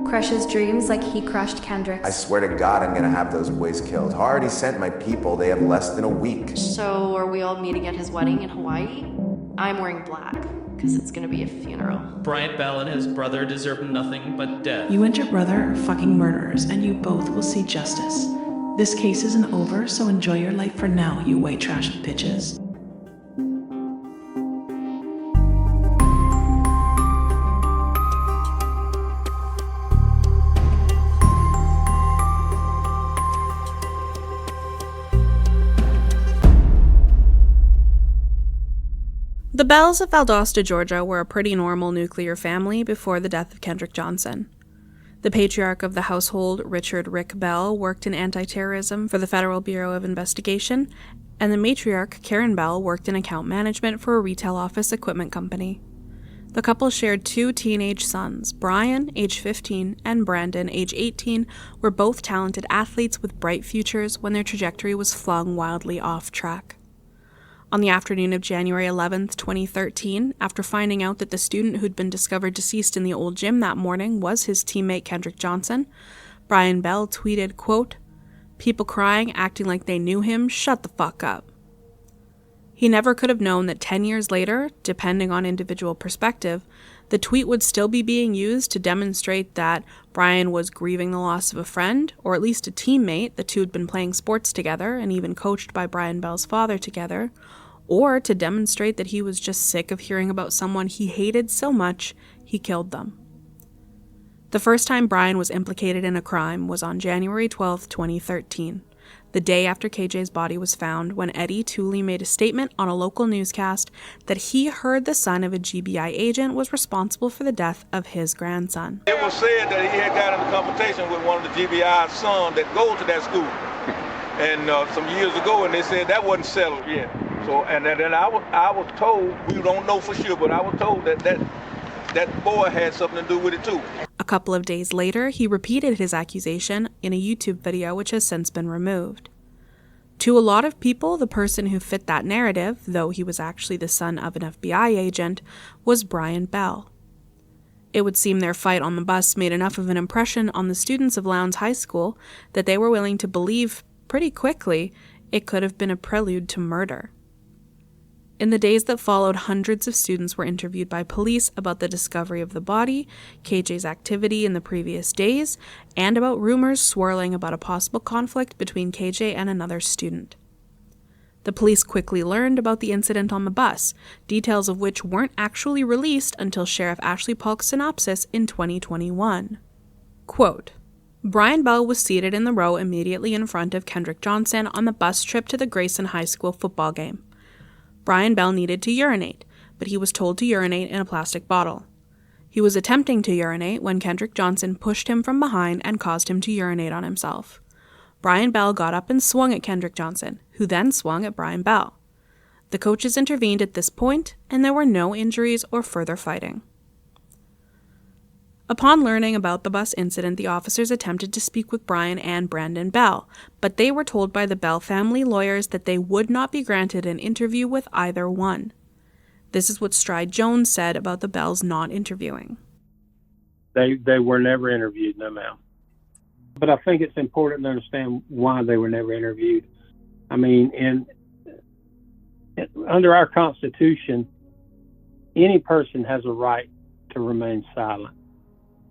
Crush his dreams like he crushed Kendrick's. I swear to God I'm gonna have those boys killed. I already sent my people. They have less than a week. So are we all meeting at his wedding in Hawaii? I'm wearing black, because it's gonna be a funeral. Bryant Bell and his brother deserve nothing but death. You and your brother are fucking murderers, and you both will see justice. This case isn't over, so enjoy your life for now, you white trash bitches. The Bells of Valdosta, Georgia were a pretty normal nuclear family before the death of Kendrick Johnson. The patriarch of the household, Richard Rick Bell, worked in anti-terrorism for the Federal Bureau of Investigation, and the matriarch, Karen Bell, worked in account management for a retail office equipment company. The couple shared 2 teenage sons. Brian, age 15, and Brandon, age 18, were both talented athletes with bright futures when their trajectory was flung wildly off track. On the afternoon of January 11th, 2013, after finding out that the student who'd been discovered deceased in the old gym that morning was his teammate Kendrick Johnson, Brian Bell tweeted, quote, "People crying, acting like they knew him, shut the fuck up." He never could have known that 10 years later, depending on individual perspective, the tweet would still be being used to demonstrate that Brian was grieving the loss of a friend, or at least a teammate. The two had been playing sports together and even coached by Brian Bell's father together, or to demonstrate that he was just sick of hearing about someone he hated so much he killed them. The first time Brian was implicated in a crime was on January 12, 2013, the day after KJ's body was found, when Eddie Tooley made a statement on a local newscast that he heard the son of a GBI agent was responsible for the death of his grandson. It was said that he had got into confrontation with one of the GBI's sons that goes to that school. And some years ago, and they said that wasn't settled yet. So, and then I was told, we don't know for sure, but I was told that boy had something to do with it too. A couple of days later, he repeated his accusation in a YouTube video which has since been removed. To a lot of people, the person who fit that narrative, though he was actually the son of an FBI agent, was Brian Bell. It would seem their fight on the bus made enough of an impression on the students of Lowndes High School that they were willing to believe pretty quickly it could have been a prelude to murder. In the days that followed, hundreds of students were interviewed by police about the discovery of the body, KJ's activity in the previous days, and about rumors swirling about a possible conflict between KJ and another student. The police quickly learned about the incident on the bus, details of which weren't actually released until Sheriff Ashley Polk's synopsis in 2021. Quote, "Brian Bell was seated in the row immediately in front of Kendrick Johnson on the bus trip to the Grayson High School football game. Brian Bell needed to urinate, but he was told to urinate in a plastic bottle. He was attempting to urinate when Kendrick Johnson pushed him from behind and caused him to urinate on himself. Brian Bell got up and swung at Kendrick Johnson, who then swung at Brian Bell. The coaches intervened at this point, and there were no injuries or further fighting." Upon learning about the bus incident, the officers attempted to speak with Brian and Brandon Bell, but they were told by the Bell family lawyers that they would not be granted an interview with either one. This is what Stride Jones said about the Bells not interviewing. They were never interviewed, no ma'am. But I think it's important to understand why they were never interviewed. I mean, under our Constitution, any person has a right to remain silent.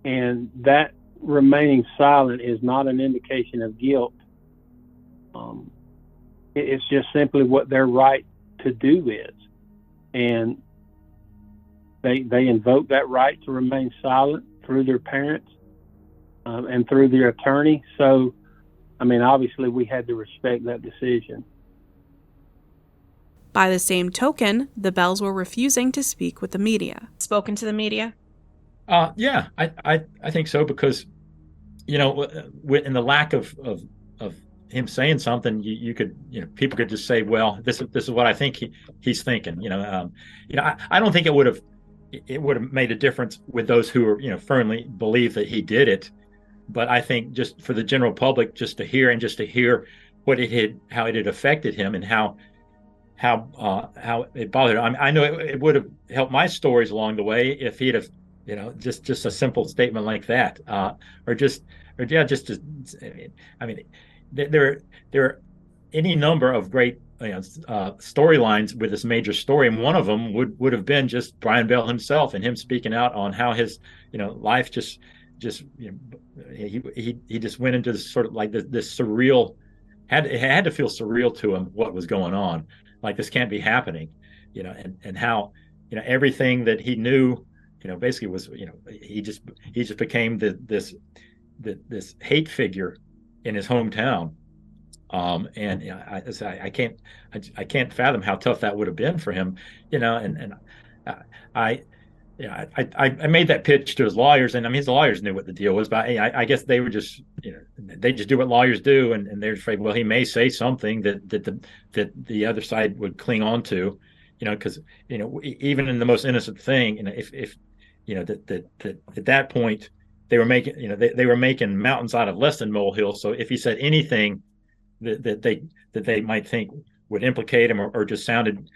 And that remaining silent is not an indication of guilt. It's just simply what their right to do is. And they invoke that right to remain silent through their parents and through their attorney. So, I mean, obviously we had to respect that decision. By the same token, the Bells were refusing to speak with the media. Spoken to the media? Yeah, I think so, because, you know, in the lack of him saying something, you could, you know, people could just say, well, this is what I think he's thinking. I don't think it would have made a difference with those who are, you know, firmly believe that he did it. But I think just for the general public, just to hear how it had affected him and how it bothered him. I know it would have helped my stories along the way if he'd have Just a simple statement like that, or just, or yeah, just to, I mean, there are any number of great storylines with this major story, and one of them would have been just Brian Bell himself and him speaking out on how his life just he just went into this sort of like this surreal, it had to feel surreal to him what was going on, like this can't be happening, and how everything that he knew basically was he just became this hate figure in his hometown. And I can't fathom how tough that would have been for him, and I I made that pitch to his lawyers, and I mean his lawyers knew what the deal was, but I guess they were just they just do what lawyers do, and they're afraid, well, he may say something that the other side would cling on to, because even in the most innocent thing, if that at that point they were making they were making mountains out of less than molehills. So if he said anything that they might think would implicate him, or just sounded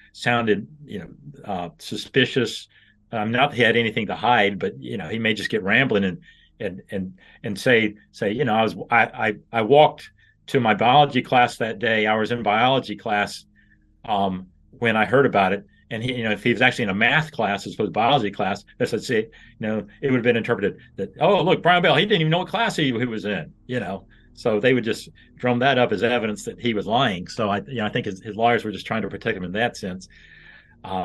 suspicious, not that he had anything to hide, but he may just get rambling and say I walked to my biology class that day. I was in biology class when I heard about it. And he, if he was actually in a math class as opposed to biology class, that's let's say, it would have been interpreted that, oh, look, Brian Bell, he didn't even know what class he was in, So they would just drum that up as evidence that he was lying. So I think his lawyers were just trying to protect him in that sense,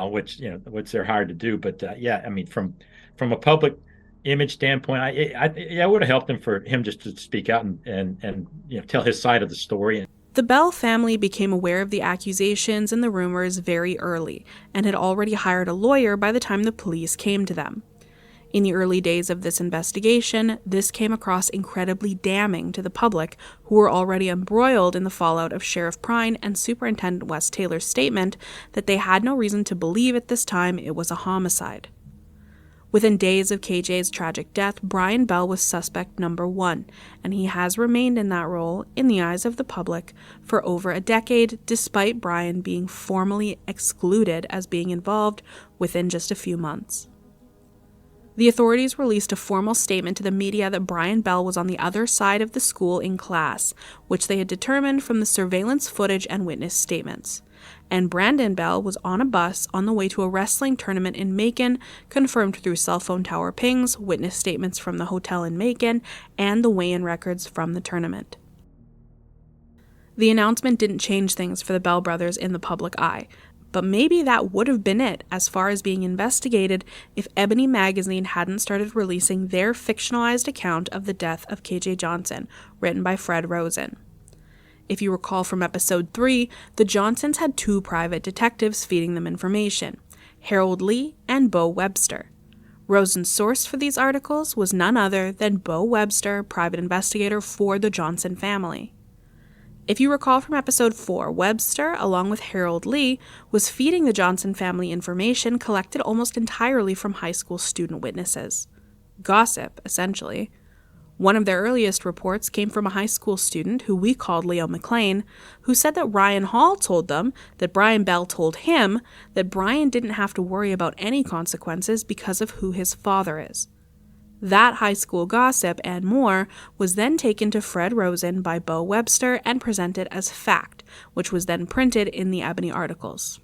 which they're hired to do. But I mean, from a public image standpoint, I would have helped him for him just to speak out and tell his side of the story. The Bell family became aware of the accusations and the rumors very early, and had already hired a lawyer by the time the police came to them. In the early days of this investigation, this came across incredibly damning to the public, who were already embroiled in the fallout of Sheriff Prine and Superintendent Wes Taylor's statement that they had no reason to believe at this time it was a homicide. Within days of KJ's tragic death, Brian Bell was suspect number 1, and he has remained in that role, in the eyes of the public, for over a decade, despite Brian being formally excluded as being involved within just a few months. The authorities released a formal statement to the media that Brian Bell was on the other side of the school in class, which they had determined from the surveillance footage and witness statements. And Brandon Bell was on a bus on the way to a wrestling tournament in Macon, confirmed through cell phone tower pings, witness statements from the hotel in Macon, and the weigh-in records from the tournament. The announcement didn't change things for the Bell brothers in the public eye, but maybe that would have been it as far as being investigated if Ebony magazine hadn't started releasing their fictionalized account of the death of KJ Johnson, written by Fred Rosen. If you recall from episode 3, the Johnsons had 2 private detectives feeding them information, Harold Lee and Bo Webster. Rosen's source for these articles was none other than Bo Webster, private investigator for the Johnson family. If you recall from episode 4, Webster, along with Harold Lee, was feeding the Johnson family information collected almost entirely from high school student witnesses. Gossip, essentially. One of their earliest reports came from a high school student, who we called Leo McLean, who said that Ryan Hall told them that Brian Bell told him that Brian didn't have to worry about any consequences because of who his father is. That high school gossip and more was then taken to Fred Rosen by Bo Webster and presented as fact, which was then printed in the Ebony articles.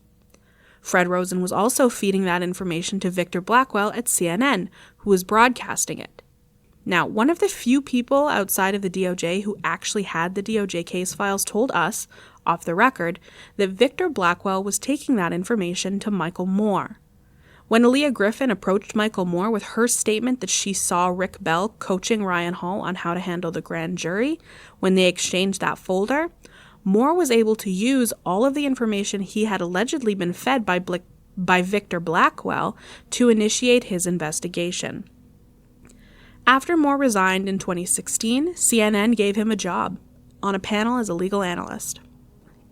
Fred Rosen was also feeding that information to Victor Blackwell at CNN, who was broadcasting it. Now, one of the few people outside of the DOJ who actually had the DOJ case files told us, off the record, that Victor Blackwell was taking that information to Michael Moore. When Aaliyah Griffin approached Michael Moore with her statement that she saw Rick Bell coaching Ryan Hall on how to handle the grand jury, when they exchanged that folder, Moore was able to use all of the information he had allegedly been fed by Victor Blackwell to initiate his investigation. After Moore resigned in 2016, CNN gave him a job on a panel as a legal analyst.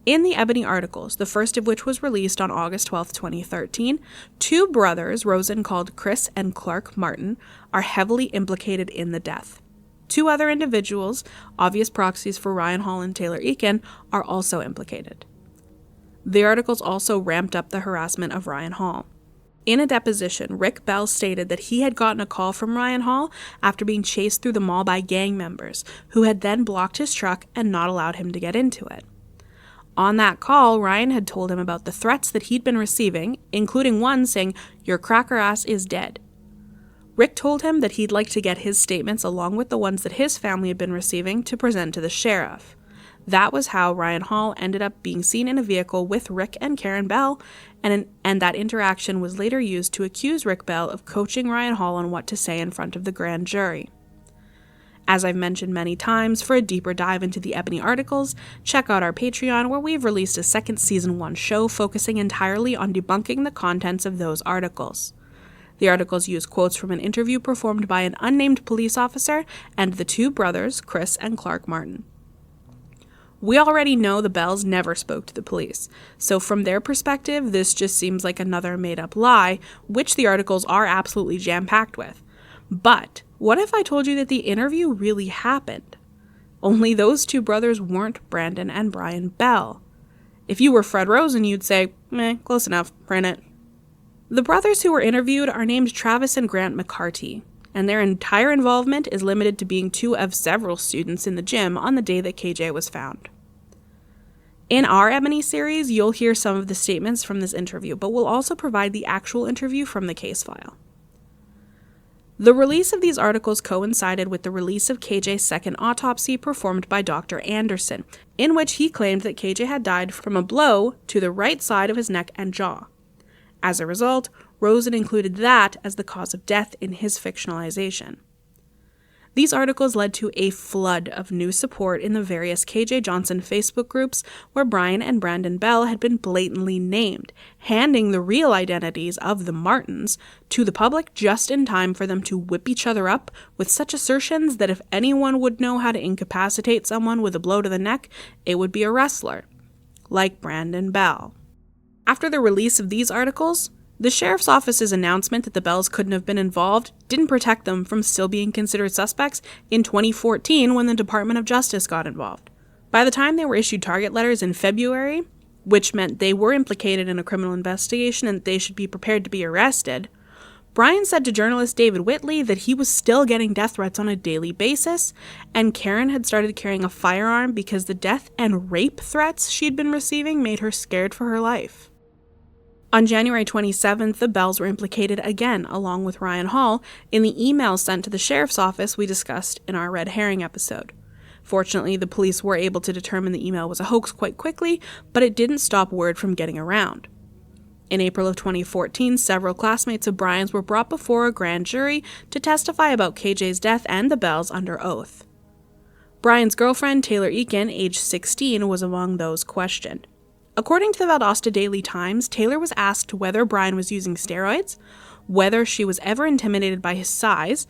In the Ebony articles, the first of which was released on August 12, 2013, 2 brothers, Rosen called Chris and Clark Martin, are heavily implicated in the death. 2 other individuals, obvious proxies for Ryan Hall and Taylor Eakin, are also implicated. The articles also ramped up the harassment of Ryan Hall. In a deposition, Rick Bell stated that he had gotten a call from Ryan Hall after being chased through the mall by gang members, who had then blocked his truck and not allowed him to get into it. On that call, Ryan had told him about the threats that he'd been receiving, including one saying, "Your cracker ass is dead." Rick told him that he'd like to get his statements along with the ones that his family had been receiving to present to the sheriff. That was how Ryan Hall ended up being seen in a vehicle with Rick and Karen Bell, and that interaction was later used to accuse Rick Bell of coaching Ryan Hall on what to say in front of the grand jury. As I've mentioned many times, for a deeper dive into the Ebony articles, check out our Patreon, where we've released a second Season 1 show focusing entirely on debunking the contents of those articles. The articles use quotes from an interview performed by an unnamed police officer and the two brothers, Chris and Clark Martin. We already know the Bells never spoke to the police, so from their perspective, this just seems like another made-up lie, which the articles are absolutely jam-packed with. But what if I told you that the interview really happened? Only those two brothers weren't Brandon and Brian Bell. If you were Fred Rosen, you'd say, close enough, print it. The brothers who were interviewed are named Travis and Grant McCarty, and their entire involvement is limited to being two of several students in the gym on the day that KJ was found. In our Ebony series, you'll hear some of the statements from this interview, but we'll also provide the actual interview from the case file. The release of these articles coincided with the release of KJ's second autopsy performed by Dr. Anderson, in which he claimed that KJ had died from a blow to the right side of his neck and jaw. As a result, Rosen included that as the cause of death in his fictionalization. These articles led to a flood of new support in the various KJ Johnson Facebook groups where Brian and Brandon Bell had been blatantly named, handing the real identities of the Martins to the public just in time for them to whip each other up with such assertions that if anyone would know how to incapacitate someone with a blow to the neck, it would be a wrestler, like Brandon Bell. After the release of these articles, the sheriff's office's announcement that the Bells couldn't have been involved didn't protect them from still being considered suspects in 2014 when the Department of Justice got involved. By the time they were issued target letters in February, which meant they were implicated in a criminal investigation and they should be prepared to be arrested, Brian said to journalist David Whitley that he was still getting death threats on a daily basis, and Karen had started carrying a firearm because the death and rape threats she'd been receiving made her scared for her life. On January 27th, the Bells were implicated again, along with Ryan Hall, in the emails sent to the sheriff's office we discussed in our Red Herring episode. Fortunately, the police were able to determine the email was a hoax quite quickly, but it didn't stop word from getting around. In April of 2014, several classmates of Brian's were brought before a grand jury to testify about KJ's death and the Bells under oath. Brian's girlfriend, Taylor Eakin, age 16, was among those questioned. According to the Valdosta Daily Times, Taylor was asked whether Brian was using steroids, whether she was ever intimidated by his size.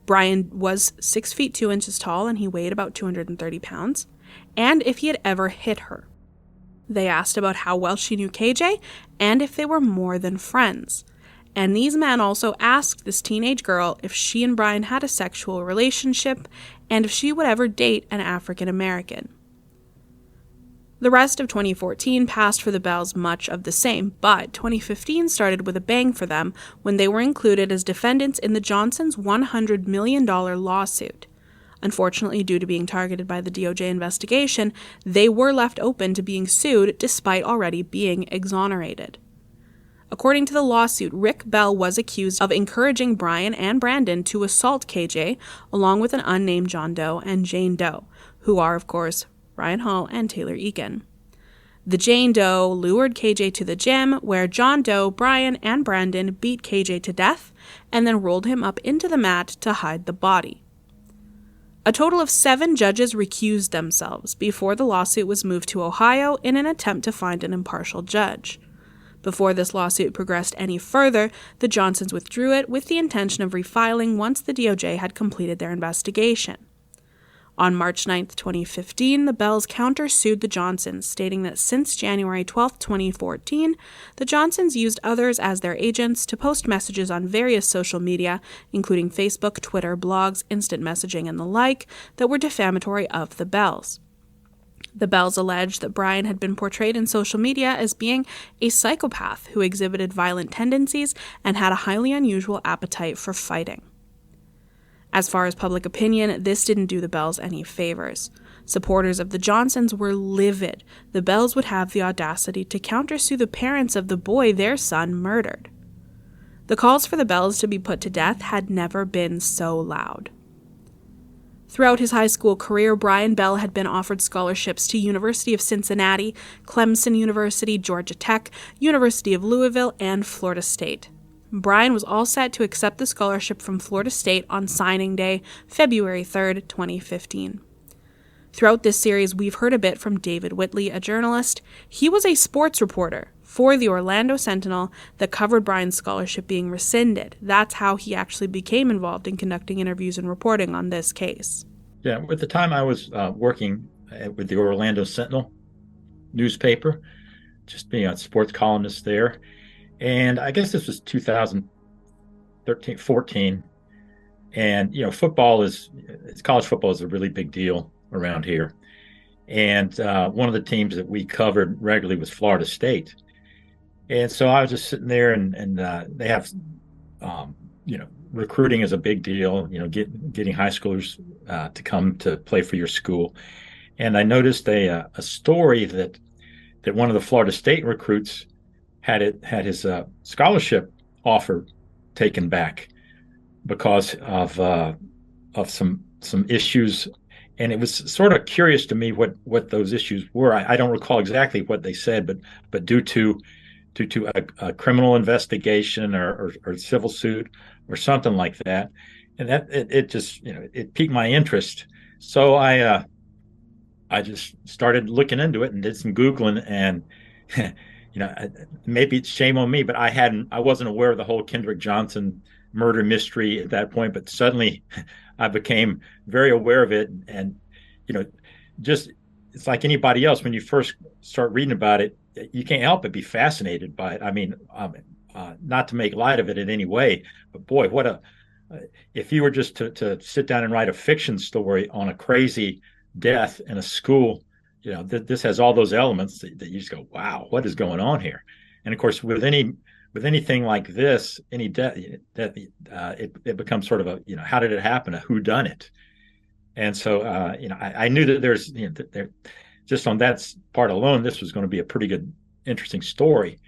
Brian was 6 feet 2 inches tall and he weighed about 230 pounds, and if he had ever hit her. They asked about how well she knew KJ and if they were more than friends. And these men also asked this teenage girl if she and Brian had a sexual relationship and if she would ever date an African American. The rest of 2014 passed for the Bells much of the same, but 2015 started with a bang for them when they were included as defendants in the Johnsons' $100 million lawsuit. Unfortunately, due to being targeted by the DOJ investigation, they were left open to being sued despite already being exonerated. According to the lawsuit, Rick Bell was accused of encouraging Brian and Brandon to assault KJ, along with an unnamed John Doe and Jane Doe, who are, of course, Ryan Hall and Taylor Eakin. The Jane Doe lured KJ to the gym, where John Doe, Brian, and Brandon beat KJ to death and then rolled him up into the mat to hide the body. A total of 7 judges recused themselves before the lawsuit was moved to Ohio in an attempt to find an impartial judge. Before this lawsuit progressed any further, the Johnsons withdrew it with the intention of refiling once the DOJ had completed their investigation. On March 9, 2015, the Bells countersued the Johnsons, stating that since January 12, 2014, the Johnsons used others as their agents to post messages on various social media, including Facebook, Twitter, blogs, instant messaging, and the like, that were defamatory of the Bells. The Bells alleged that Brian had been portrayed in social media as being a psychopath who exhibited violent tendencies and had a highly unusual appetite for fighting. As far as public opinion, this didn't do the Bells any favors. Supporters of the Johnsons were livid. The Bells would have the audacity to countersue the parents of the boy their son murdered. The calls for the Bells to be put to death had never been so loud. Throughout his high school career, Brian Bell had been offered scholarships to University of Cincinnati, Clemson University, Georgia Tech, University of Louisville, and Florida State. Brian was all set to accept the scholarship from Florida State on signing day, February 3rd, 2015. Throughout this series, we've heard a bit from David Whitley, a journalist. He was a sports reporter for the Orlando Sentinel that covered Brian's scholarship being rescinded. That's how he actually became involved in conducting interviews and reporting on this case. Yeah, at the time I was working with the Orlando Sentinel newspaper, just being a sports columnist there. And I guess this was 2013, 14. And, college football is a really big deal around here. And one of the teams that we covered regularly was Florida State. And so I was just sitting there and they have, recruiting is a big deal, getting high schoolers to come to play for your school. And I noticed a story that one of the Florida State recruits had his scholarship offer taken back because of some issues. And it was sort of curious to me what those issues were. I don't recall exactly what they said, but due to a criminal investigation or civil suit or something like that, and that it just it piqued my interest. So I just started looking into it and did some Googling, and maybe it's shame on me, but I wasn't aware of the whole Kendrick Johnson murder mystery at that point. But suddenly, I became very aware of it, and just it's like anybody else. When you first start reading about it, you can't help but be fascinated by it. I mean, not to make light of it in any way, but boy, if you were just to sit down and write a fiction story on a crazy death in a school, this has all those elements that you just go, wow, what is going on here? And of course, with anything like this, any death, it becomes sort of a, how did it happen? A whodunit. And so, I knew that there's, just on that part alone, this was going to be a pretty good, interesting story,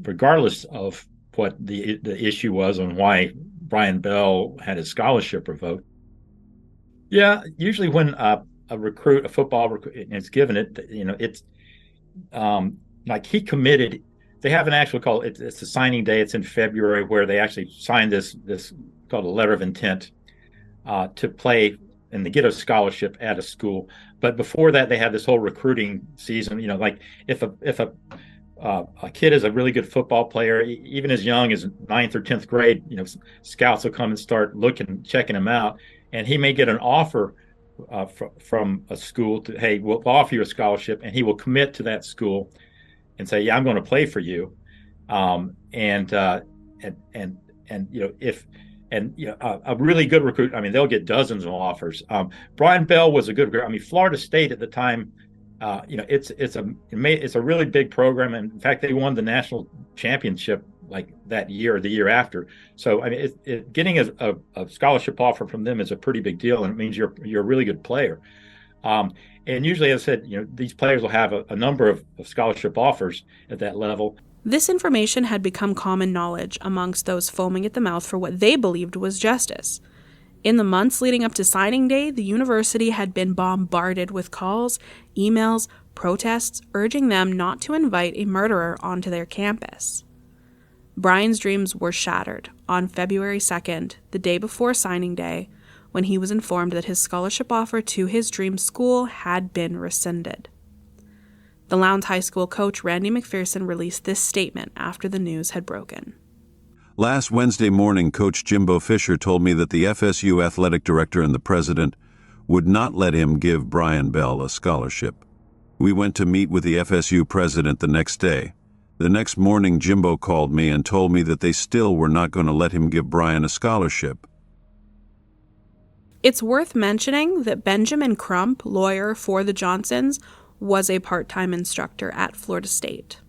regardless of what the issue was and why Brian Bell had his scholarship revoked. Yeah, usually when a football recruit is given it, it's like he committed. They have an actual call. It's a signing day. It's in February where they actually signed this called a letter of intent to play and to get a scholarship at a school. But before that, they have this whole recruiting season. Like if a kid is a really good football player, even as young as 9th or 10th grade, scouts will come and start checking him out, and he may get an offer from a school to, hey, we'll offer you a scholarship, and he will commit to that school and say, yeah, I'm going to play for you. A really good recruit, I mean, they'll get dozens of offers. Brian Bell was a good recruit. I mean, Florida State at the time, it's a really big program. And in fact, they won the national championship like that year or the year after. So, I mean, getting a scholarship offer from them is a pretty big deal. And it means you're a really good player. And usually, as I said, these players will have a number of scholarship offers at that level. This information had become common knowledge amongst those foaming at the mouth for what they believed was justice. In the months leading up to signing day, the university had been bombarded with calls, emails, protests, urging them not to invite a murderer onto their campus. Brian's dreams were shattered on February 2nd, the day before signing day, when he was informed that his scholarship offer to his dream school had been rescinded. The Lowndes High School coach Randy McPherson released this statement after the news had broken. Last Wednesday morning, Coach Jimbo Fisher told me that the FSU athletic director and the president would not let him give Brian Bell a scholarship. We went to meet with the FSU president the next day. The next morning, Jimbo called me and told me that they still were not going to let him give Brian a scholarship. It's worth mentioning that Benjamin Crump, lawyer for the Johnsons, was a part-time instructor at Florida State.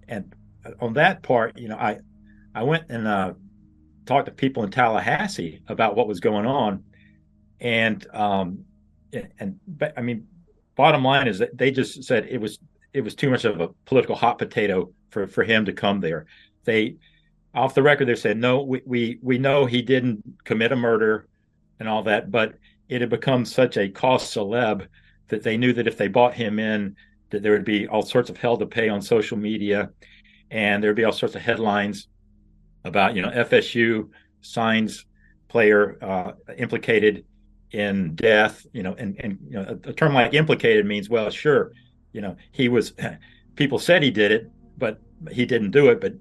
And on that part, I went and talked to people in Tallahassee about what was going on, and I mean, bottom line is that they just said it was too much of a political hot potato for him to come there. They, off the record, they said no, we know he didn't commit a murder and all that, but it had become such a cause célèbre that they knew that if they bought him in, that there would be all sorts of hell to pay on social media, and there'd be all sorts of headlines about, FSU signs player implicated in death, and a term like implicated means, well, sure, he was, people said he did it, but he didn't do it, but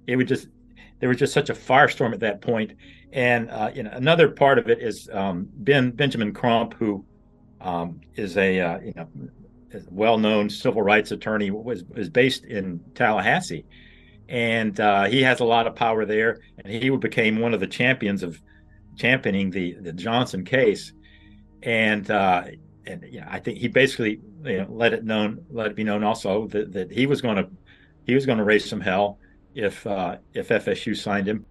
there was just such a firestorm at that point. And another part of it is Benjamin Crump, who is a well-known civil rights attorney, is based in Tallahassee, and he has a lot of power there. And he became one of the champions of championing the Johnson case. And I think he basically let it be known also that he was going to raise some hell if FSU signed him.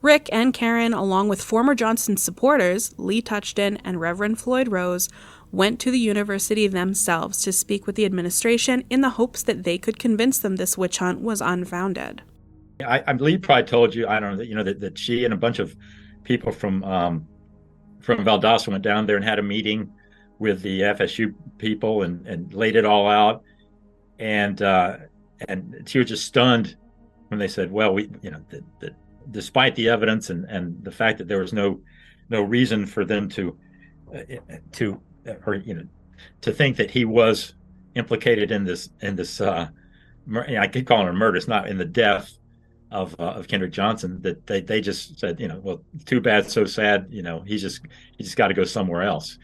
Rick and Karen, along with former Johnson supporters Lee Touchton and Reverend Floyd Rose, went to the university themselves to speak with the administration in the hopes that they could convince them this witch hunt was unfounded. I believe probably told you, I don't know, that she and a bunch of people from Valdosta went down there and had a meeting with the FSU people and laid it all out, and she was just stunned when they said, well, that despite the evidence and the fact that there was no reason for them to think that he was implicated in this I could call it a murder. It's not in the death of Kendrick Johnson, that they just said, well, too bad, so sad. He just got to go somewhere else.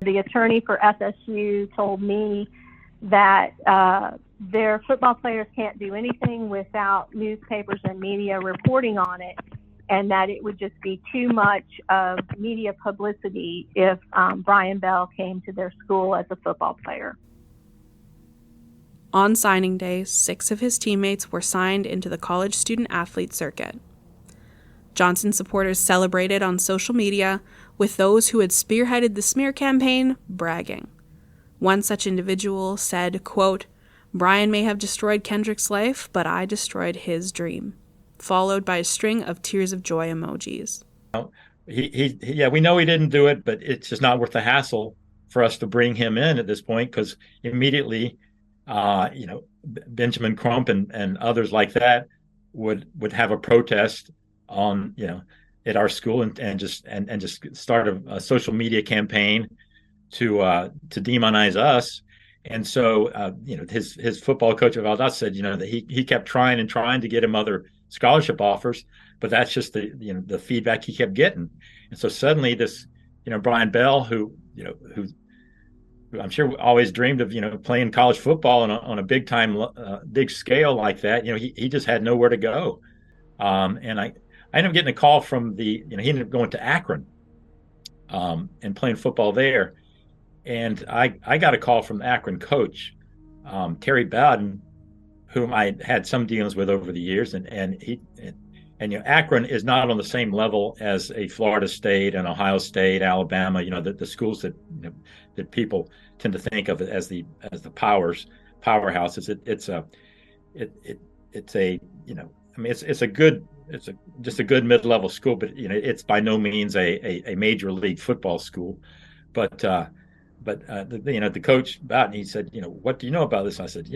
The attorney for FSU told me that their football players can't do anything without newspapers and media reporting on it, and that it would just be too much of media publicity if Brian Bell came to their school as a football player. On signing day, 6 of his teammates were signed into the college student-athlete circuit. Johnson supporters celebrated on social media, with those who had spearheaded the smear campaign bragging. One such individual said, quote, "Brian may have destroyed Kendrick's life, but I destroyed his dream," followed by a string of tears of joy emojis. We know he didn't do it, but it's just not worth the hassle for us to bring him in at this point, because immediately, Benjamin Crump and others like that would have a protest on, at our school and just start a social media campaign to demonize us. And so, his football coach at Valdosta said, that he kept trying to get him other scholarship offers, but that's just the feedback he kept getting. And so suddenly this, Brian Bell, who I'm sure always dreamed of, playing college football on a big scale like that, he just had nowhere to go. And I ended up getting a call from he ended up going to Akron and playing football there. And I got a call from the Akron coach, Terry Bowden, whom I had some dealings with over the years. And Akron is not on the same level as a Florida State and Ohio State, Alabama, the schools that people tend to think of as the powerhouses. It's just a good mid-level school, but it's by no means a major league football school. But the coach Bowden, he said, what do you know about this? I said,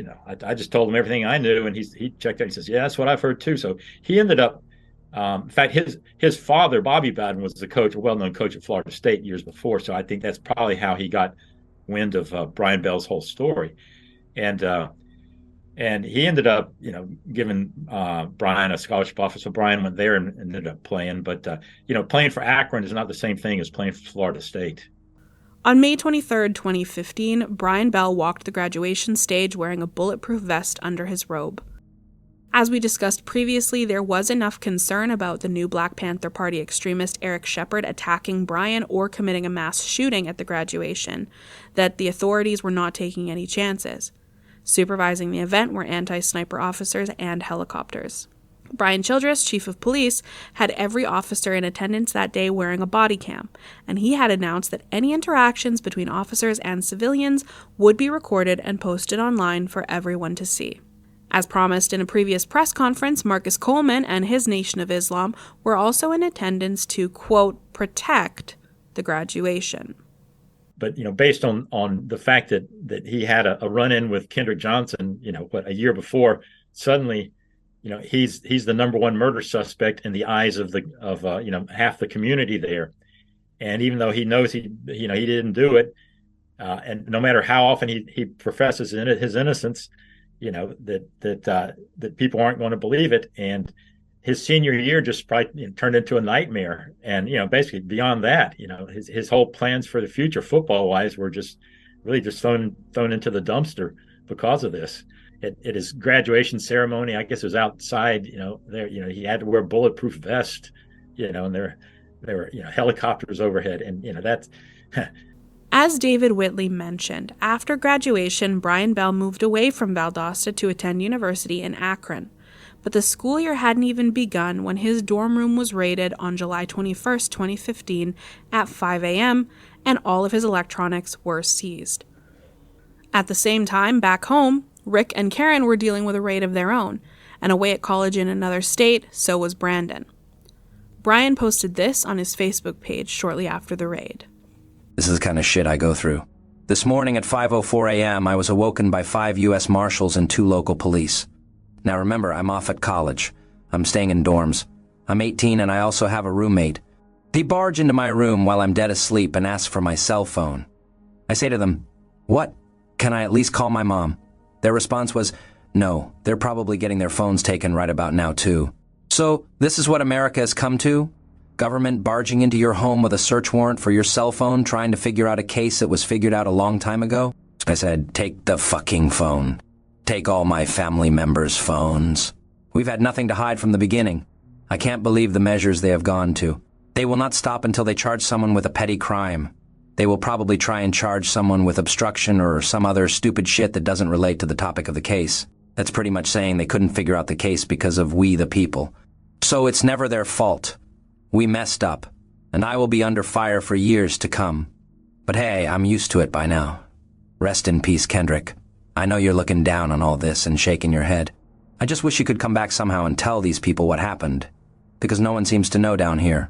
I just told him everything I knew, and he checked out. He says, yeah, that's what I've heard too. So he ended up, in fact, his father, Bobby Bowden, was the coach, a well-known coach at Florida State years before. So I think that's probably how he got wind of Brian Bell's whole story, and he ended up, giving Brian a scholarship offer. So Brian went there and ended up playing. But playing for Akron is not the same thing as playing for Florida State. On May 23, 2015, Brian Bell walked the graduation stage wearing a bulletproof vest under his robe. As we discussed previously, there was enough concern about the new Black Panther Party extremist Eric Shepard attacking Bryan or committing a mass shooting at the graduation that the authorities were not taking any chances. Supervising the event were anti-sniper officers and helicopters. Brian Childress, chief of police, had every officer in attendance that day wearing a body cam, and he had announced that any interactions between officers and civilians would be recorded and posted online for everyone to see. As promised in a previous press conference, Marcus Coleman and his Nation of Islam were also in attendance to, quote, protect the graduation. But, based on the fact that he had a run-in with Kendrick Johnson, a year before, suddenly, he's the number one murder suspect in the eyes of half the community there. And even though he knows he didn't do it, and no matter how often he professes his innocence, that people aren't going to believe it. And his senior year just probably turned into a nightmare. And, basically beyond that, his whole plans for the future football wise were just really just thrown into the dumpster because of this. At his graduation ceremony, I guess it was outside, there, he had to wear a bulletproof vest, and there were, helicopters overhead. And, that's. As David Whitley mentioned, after graduation, Brian Bell moved away from Valdosta to attend university in Akron. But the school year hadn't even begun when his dorm room was raided on July 21st, 2015 at 5 a.m., and all of his electronics were seized. At the same time, back home, Rick and Karen were dealing with a raid of their own, and away at college in another state, so was Brandon. Brian posted this on his Facebook page shortly after the raid. This is the kind of shit I go through. This morning at 5:04 a.m., I was awoken by 5 U.S. Marshals and 2 local police. Now remember, I'm off at college. I'm staying in dorms. I'm 18 and I also have a roommate. They barge into my room while I'm dead asleep and ask for my cell phone. I say to them, "What? Can I at least call my mom?" Their response was, "No, they're probably getting their phones taken right about now too." So, this is what America has come to? Government barging into your home with a search warrant for your cell phone, trying to figure out a case that was figured out a long time ago? I said, take the fucking phone. Take all my family members' phones. We've had nothing to hide from the beginning. I can't believe the measures they have gone to. They will not stop until they charge someone with a petty crime. They will probably try and charge someone with obstruction or some other stupid shit that doesn't relate to the topic of the case. That's pretty much saying they couldn't figure out the case because of we the people. So it's never their fault. We messed up, and I will be under fire for years to come. But hey, I'm used to it by now. Rest in peace, Kendrick. I know you're looking down on all this and shaking your head. I just wish you could come back somehow and tell these people what happened, because no one seems to know down here.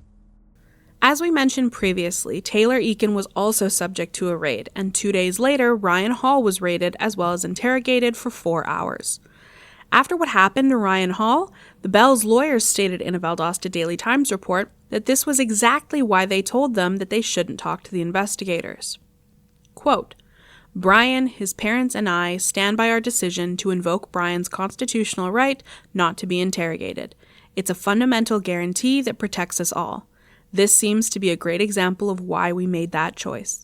As we mentioned previously, Taylor Eakin was also subject to a raid, and 2 days later, Ryan Hall was raided as well as interrogated for 4 hours. After what happened to Ryan Hall, the Bells' lawyers stated in a Valdosta Daily Times report that this was exactly why they told them that they shouldn't talk to the investigators. Quote, "Brian, his parents, and I stand by our decision to invoke Brian's constitutional right not to be interrogated. It's a fundamental guarantee that protects us all. This seems to be a great example of why we made that choice."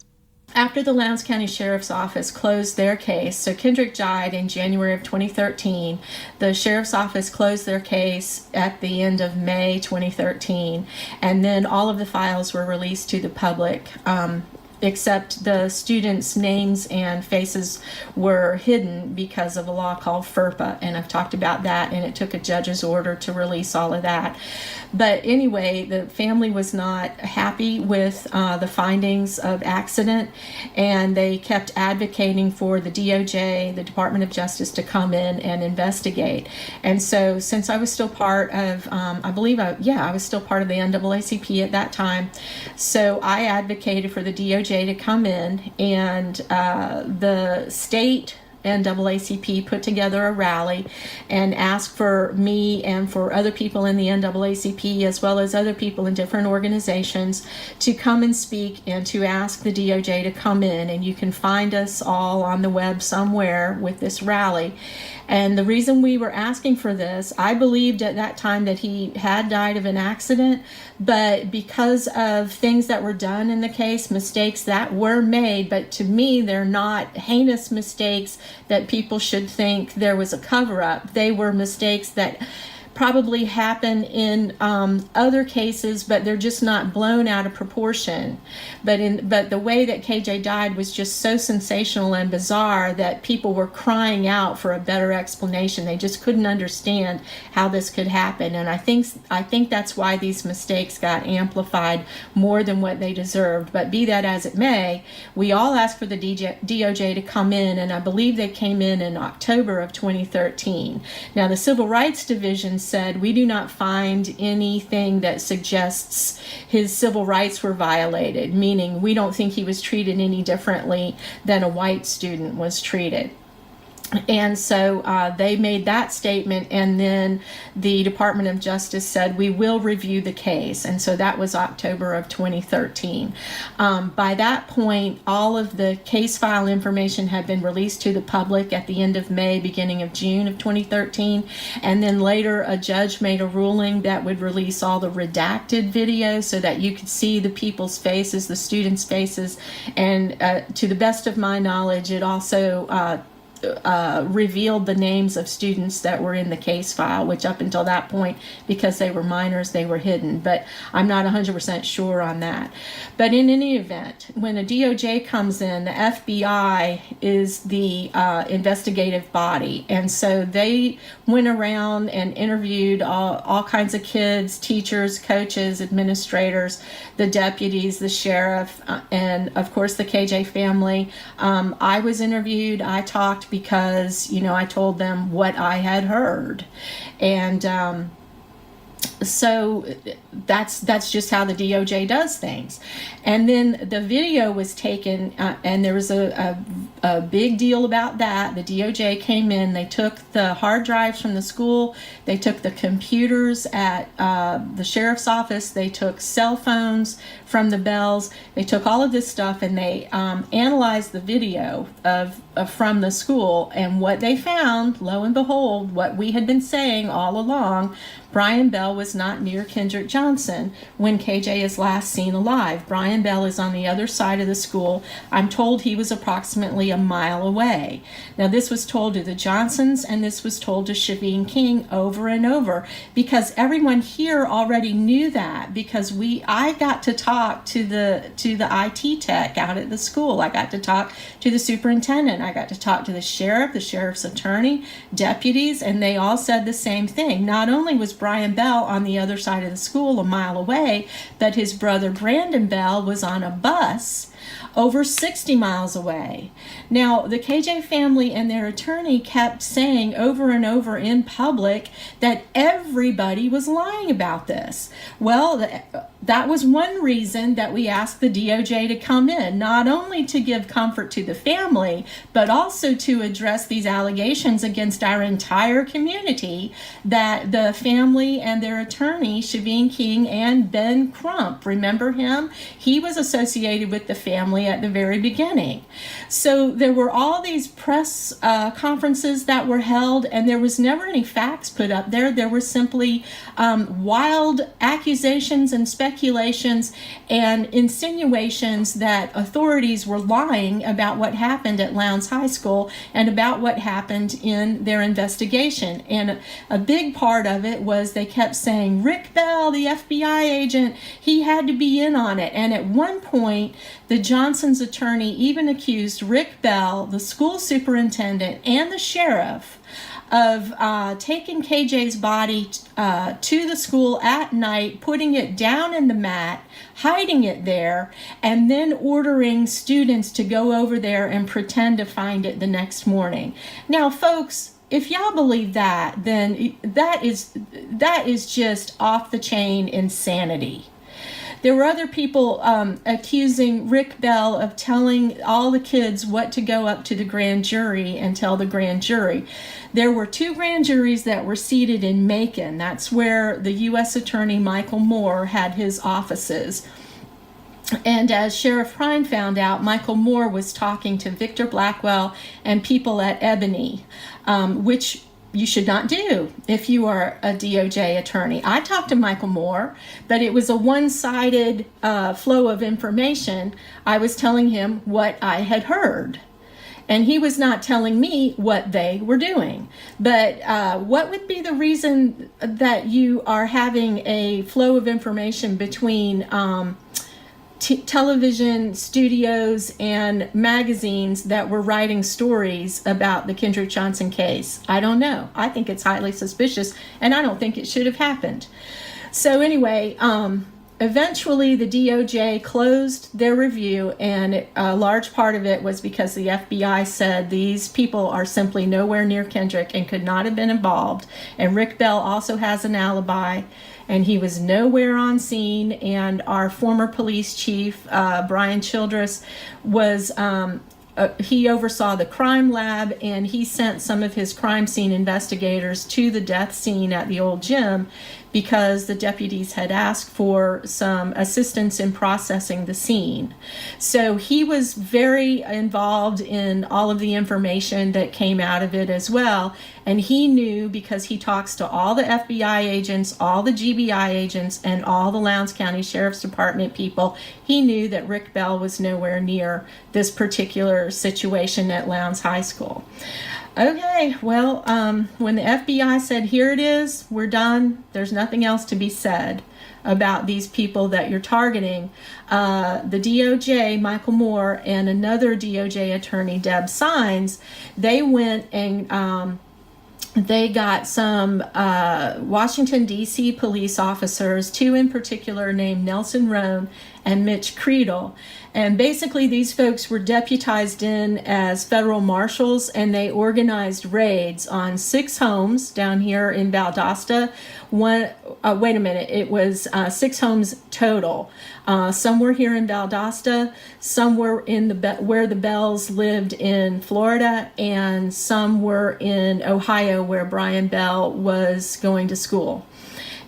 After the Lowndes County Sheriff's Office closed their case, so Kendrick died in January of 2013, the Sheriff's Office closed their case at the end of May 2013, and then all of the files were released to the public, except the students' names and faces were hidden because of a law called FERPA, and I've talked about that, and it took a judge's order to release all of that. But anyway, the family was not happy with the findings of accident, and they kept advocating for the DOJ, the Department of Justice, to come in and investigate. And so since I was still part of, I was still part of the NAACP at that time, so I advocated for the DOJ to come in, and the state NAACP put together a rally and asked for me and for other people in the NAACP, as well as other people in different organizations, to come and speak and to ask the DOJ to come in. And you can find us all on the web somewhere with this rally. And the reason we were asking for this, I believed at that time that he had died of an accident, but because of things that were done in the case, mistakes that were made, but to me, they're not heinous mistakes that people should think there was a cover-up. They were mistakes that probably happen in other cases, but they're just not blown out of proportion. But the way that KJ died was just so sensational and bizarre that people were crying out for a better explanation. They just couldn't understand how this could happen. And I think that's why these mistakes got amplified more than what they deserved. But be that as it may, we all asked for the DOJ to come in, and I believe they came in October of 2013. Now, the Civil Rights Division said, we do not find anything that suggests his civil rights were violated, meaning we don't think he was treated any differently than a white student was treated. And so they made that statement, and then the Department of Justice said, we will review the case. And so that was October of 2013. By that point, all of the case file information had been released to the public at the end of May, beginning of June of 2013. And then later, a judge made a ruling that would release all the redacted videos so that you could see the people's faces, the students' faces. And to the best of my knowledge, it also revealed the names of students that were in the case file, which up until that point, because they were minors, they were hidden. But I'm not 100% sure on that. But in any event, when a DOJ comes in, the FBI is the investigative body. And so they went around and interviewed all kinds of kids, teachers, coaches, administrators, the deputies, the sheriff, and of course the KJ family. I was interviewed. I talked because, I told them what I had heard. And so that's just how the DOJ does things. And then the video was taken, and there was a big deal about that. The DOJ came in, they took the hard drives from the school, they took the computers at the sheriff's office, they took cell phones from the Bells, they took all of this stuff, and they analyzed the video from the school. And what they found, lo and behold, what we had been saying all along, Brian Bell was not near Kendrick Johnson when KJ is last seen alive. Brian Bell is on the other side of the school. I'm told he was approximately a mile away. Now, this was told to the Johnsons, and this was told to Shaveen King over and over, because everyone here already knew that, because I got to talk to the IT tech out at the school. I got to talk to the superintendent. I got to talk to the sheriff, the sheriff's attorney, deputies, and they all said the same thing. Not only was Brian Bell on the other side of the school a mile away, but his brother Brandon Bell was on a bus over 60 miles away. Now, the KJ family and their attorney kept saying over and over in public that everybody was lying about this. Well, that was one reason that we asked the DOJ to come in, not only to give comfort to the family, but also to address these allegations against our entire community that the family and their attorney, Shaveen King and Ben Crump, remember him? He was associated with the family at the very beginning. So there were all these press conferences that were held, and there was never any facts put up there. There were simply wild accusations and speculations and insinuations that authorities were lying about what happened at Lowndes High School and about what happened in their investigation. And a big part of it was they kept saying, Rick Bell, the FBI agent, he had to be in on it. And at one point, the Johnson's attorney even accused Rick Bell, the school superintendent, and the sheriff of taking KJ's body to the school at night, putting it down in the mat, hiding it there, and then ordering students to go over there and pretend to find it the next morning. Now, folks, if y'all believe that, then that is just off the chain insanity. There were other people accusing Rick Bell of telling all the kids what to go up to the grand jury and tell the grand jury. There were 2 grand juries that were seated in Macon. That's where the U.S. Attorney Michael Moore had his offices. And as Sheriff Prine found out, Michael Moore was talking to Victor Blackwell and people at Ebony, which you should not do if you are a DOJ attorney. I talked to Michael Moore, but it was a one-sided flow of information. I was telling him what I had heard, and he was not telling me what they were doing. But what would be the reason that you are having a flow of information between television studios and magazines that were writing stories about the Kendrick Johnson case? I don't know. I think it's highly suspicious, and I don't think it should have happened. So anyway, eventually the DOJ closed their review, and a large part of it was because the FBI said these people are simply nowhere near Kendrick and could not have been involved. And Rick Bell also has an alibi, and he was nowhere on scene. And our former police chief, Brian Childress, was he oversaw the crime lab, and he sent some of his crime scene investigators to the death scene at the old gym because the deputies had asked for some assistance in processing the scene. So he was very involved in all of the information that came out of it as well. And he knew, because he talks to all the FBI agents, all the GBI agents, and all the Lowndes County Sheriff's Department people, he knew that Rick Bell was nowhere near this particular situation at Lowndes High School. Okay, well, when the FBI said, here it is, we're done, there's nothing else to be said about these people that you're targeting, the DOJ, Michael Moore, and another DOJ attorney, Deb Sines, they went and they got some Washington, D.C. police officers, two in particular named Nelson Roan and Mitch Creedle. And basically these folks were deputized in as federal marshals, and they organized raids on 6 homes down here in Valdosta. It was 6 homes total. Some were here in Valdosta, some were in where the Bells lived in Florida, and some were in Ohio where Brian Bell was going to school.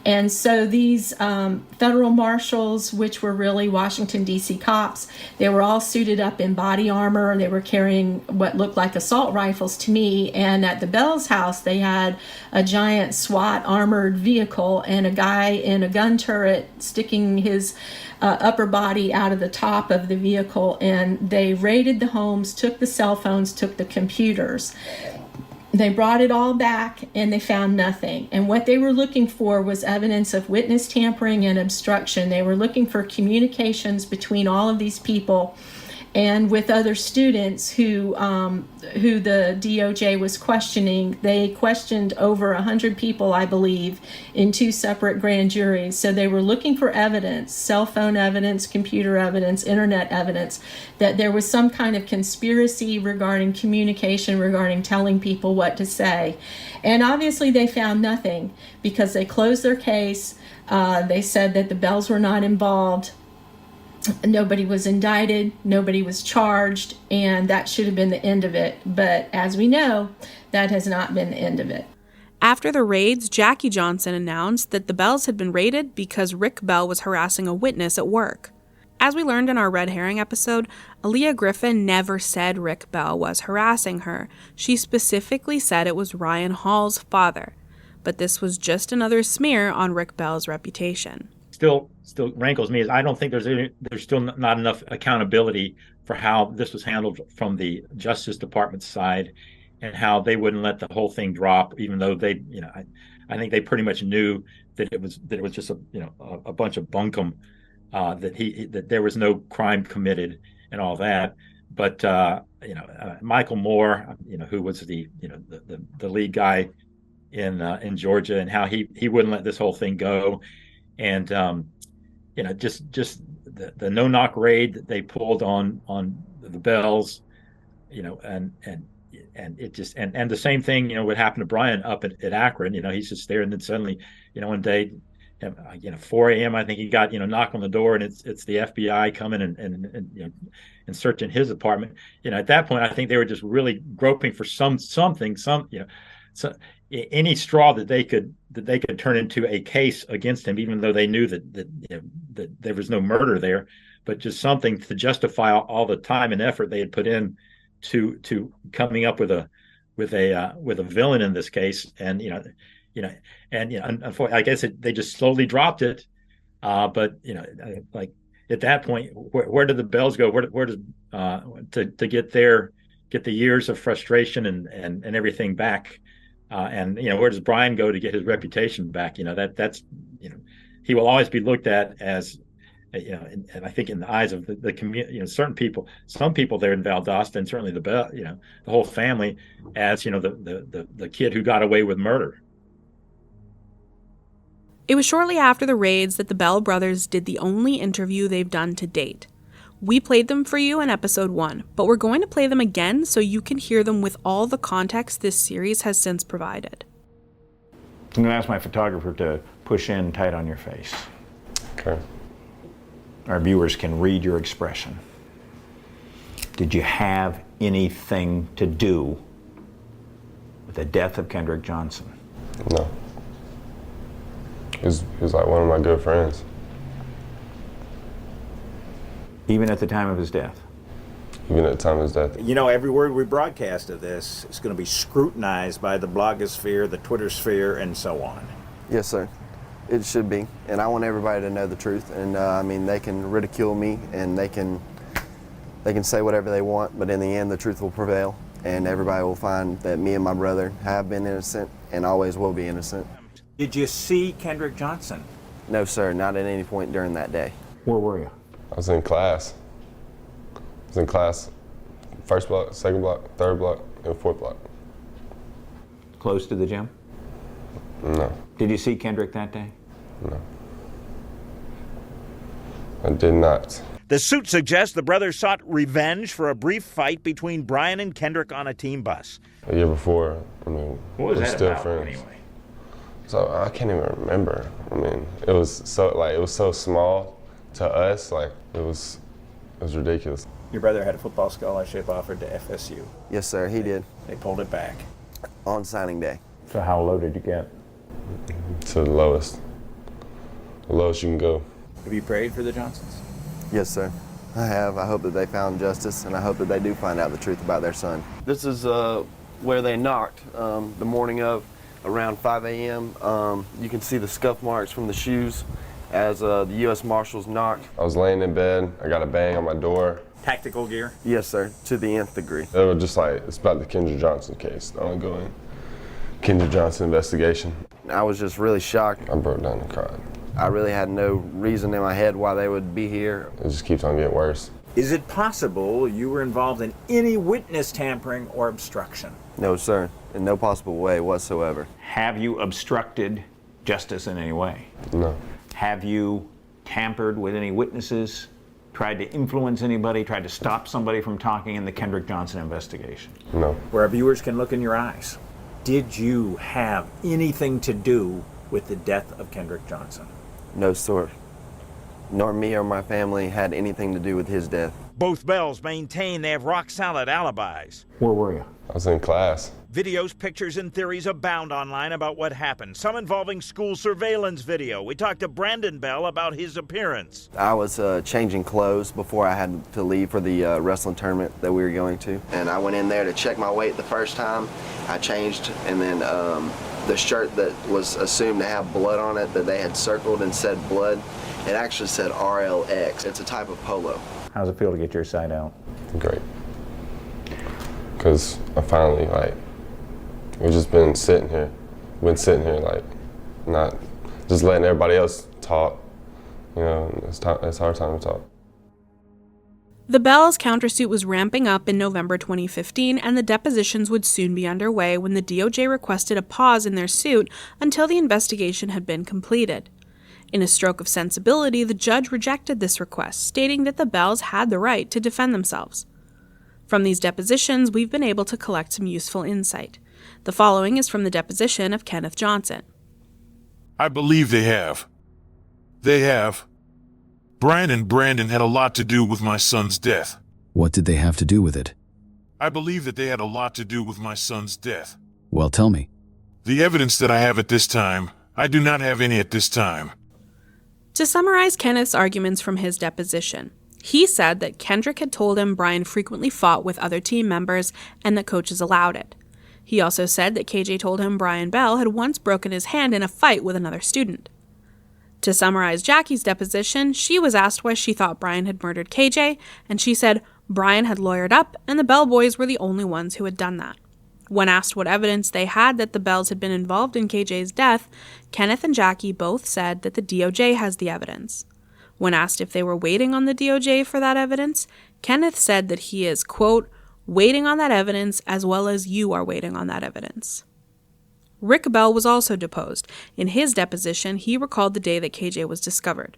And so these federal marshals, which were really Washington, D.C. cops, they were all suited up in body armor. They were carrying what looked like assault rifles to me. And at the Bell's house, they had a giant SWAT armored vehicle and a guy in a gun turret sticking his upper body out of the top of the vehicle. And they raided the homes, took the cell phones, took the computers. They brought it all back, and they found nothing. And what they were looking for was evidence of witness tampering and obstruction. They were looking for communications between all of these people and with other students who the DOJ was questioning. They questioned over 100 people, I believe, in 2 separate grand juries. So they were looking for evidence, cell phone evidence, computer evidence, internet evidence, that there was some kind of conspiracy regarding communication, regarding telling people what to say. And obviously they found nothing because they closed their case. They said that the Bells were not involved. Nobody was indicted, nobody was charged, and that should have been the end of it. But as we know, that has not been the end of it. After the raids, Jackie Johnson announced that the Bells had been raided because Rick Bell was harassing a witness at work. As we learned in our Red Herring episode, Aaliyah Griffin never said Rick Bell was harassing her. She specifically said it was Ryan Hall's father. But this was just another smear on Rick Bell's reputation. Still rankles me is I don't think there's still not enough accountability for how this was handled from the Justice Department side, and how they wouldn't let the whole thing drop, even though they, I think they pretty much knew that it was just a bunch of bunkum, that there was no crime committed and all that. But Michael Moore, who was the lead guy in Georgia, and how he wouldn't let this whole thing go. And just the no knock raid that they pulled on the Bells, and it just and the same thing would happen to Brian up at Akron. He's just there, and then suddenly one day, 4 a.m. I think he got knock on the door, and it's the FBI coming and searching his apartment. At that point I think they were just really groping for something so any straw that they could turn into a case against him, even though they knew that there was no murder there, but just something to justify all the time and effort they had put in to coming up with a villain in this case. And unfortunately, I guess they just slowly dropped it. But like at that point, where did the Bells go? Where does to get the years of frustration and everything back? And where does Brian go to get his reputation back? That's he will always be looked at as and I think in the eyes of the community, some people there in Valdosta, and certainly the whole family, as the kid who got away with murder. It was shortly after the raids that the Bell brothers did the only interview they've done to date. We played them for you in episode 1, but we're going to play them again so you can hear them with all the context this series has since provided. I'm going to ask my photographer to push in tight on your face. Okay. Our viewers can read your expression. Did you have anything to do with the death of Kendrick Johnson? No. He was like one of my good friends. Even at the time of his death? Even at the time of his death. Every word we broadcast of this is going to be scrutinized by the blogosphere, the Twitter sphere, and so on. Yes, sir. It should be. And I want everybody to know the truth. And they can ridicule me and they can say whatever they want, but in the end, the truth will prevail. And everybody will find that me and my brother have been innocent and always will be innocent. Did you see Kendrick Johnson? No, sir, not at any point during that day. Where were you? I was in class. First block, second block, third block, and fourth block. Close to the gym? No. Did you see Kendrick that day? No. I did not. The suit suggests the brothers sought revenge for a brief fight between Brian and Kendrick on a team bus. A year before, what was that still about, friends. Anyway? So I can't even remember. It was so small to us. It was ridiculous. Your brother had a football scholarship offered to FSU. Yes, sir, he did. They pulled it back. On signing day. So how low did you get? To the lowest. The lowest you can go. Have you prayed for the Johnsons? Yes, sir. I have. I hope that they found justice, and I hope that they do find out the truth about their son. This is where they knocked the morning of around 5 a.m. You can see the scuff marks from the shoes as the U.S. Marshals knocked. I was laying in bed. I got a bang on my door. Tactical gear? Yes, sir, to the nth degree. They were just it's about the Kendrick Johnson case, the ongoing Kendrick Johnson investigation. I was just really shocked. I broke down and cried. I really had no reason in my head why they would be here. It just keeps on getting worse. Is it possible you were involved in any witness tampering or obstruction? No, sir, in no possible way whatsoever. Have you obstructed justice in any way? No. Have you tampered with any witnesses, tried to influence anybody, tried to stop somebody from talking in the Kendrick Johnson investigation? No. Where our viewers can look in your eyes, did you have anything to do with the death of Kendrick Johnson? No, sir. Nor me or my family had anything to do with his death. Both Bells maintain they have rock-solid alibis. Where were you? I was in class. Videos, pictures, and theories abound online about what happened, some involving school surveillance video. We talked to Brandon Bell about his appearance. I was changing clothes before I had to leave for the wrestling tournament that we were going to. And I went in there to check my weight the first time. I changed, and then the shirt that was assumed to have blood on it, that they had circled and said blood, it actually said RLX. It's a type of polo. How's it feel to get your side out? Great. Because I finally, we've just been sitting here. Not just letting everybody else talk. It's our time to talk. The Bells' countersuit was ramping up in November 2015, and the depositions would soon be underway when the DOJ requested a pause in their suit until the investigation had been completed. In a stroke of sensibility, the judge rejected this request, stating that the Bells had the right to defend themselves. From these depositions, we've been able to collect some useful insight. The following is from the deposition of Kenneth Johnson. I believe they have. They have. Brian and Brandon had a lot to do with my son's death. What did they have to do with it? I believe that they had a lot to do with my son's death. Well, tell me. The evidence that I have at this time, I do not have any at this time. To summarize Kenneth's arguments from his deposition, he said that Kendrick had told him Brian frequently fought with other team members and that coaches allowed it. He also said that KJ told him Brian Bell had once broken his hand in a fight with another student. To summarize Jackie's deposition, she was asked why she thought Brian had murdered KJ, and she said Brian had lawyered up and the Bell boys were the only ones who had done that. When asked what evidence they had that the Bells had been involved in KJ's death, Kenneth and Jackie both said that the DOJ has the evidence. When asked if they were waiting on the DOJ for that evidence, Kenneth said that he is, quote, waiting on that evidence as well as you are waiting on that evidence. Rick Bell was also deposed. In his deposition, he recalled the day that KJ was discovered.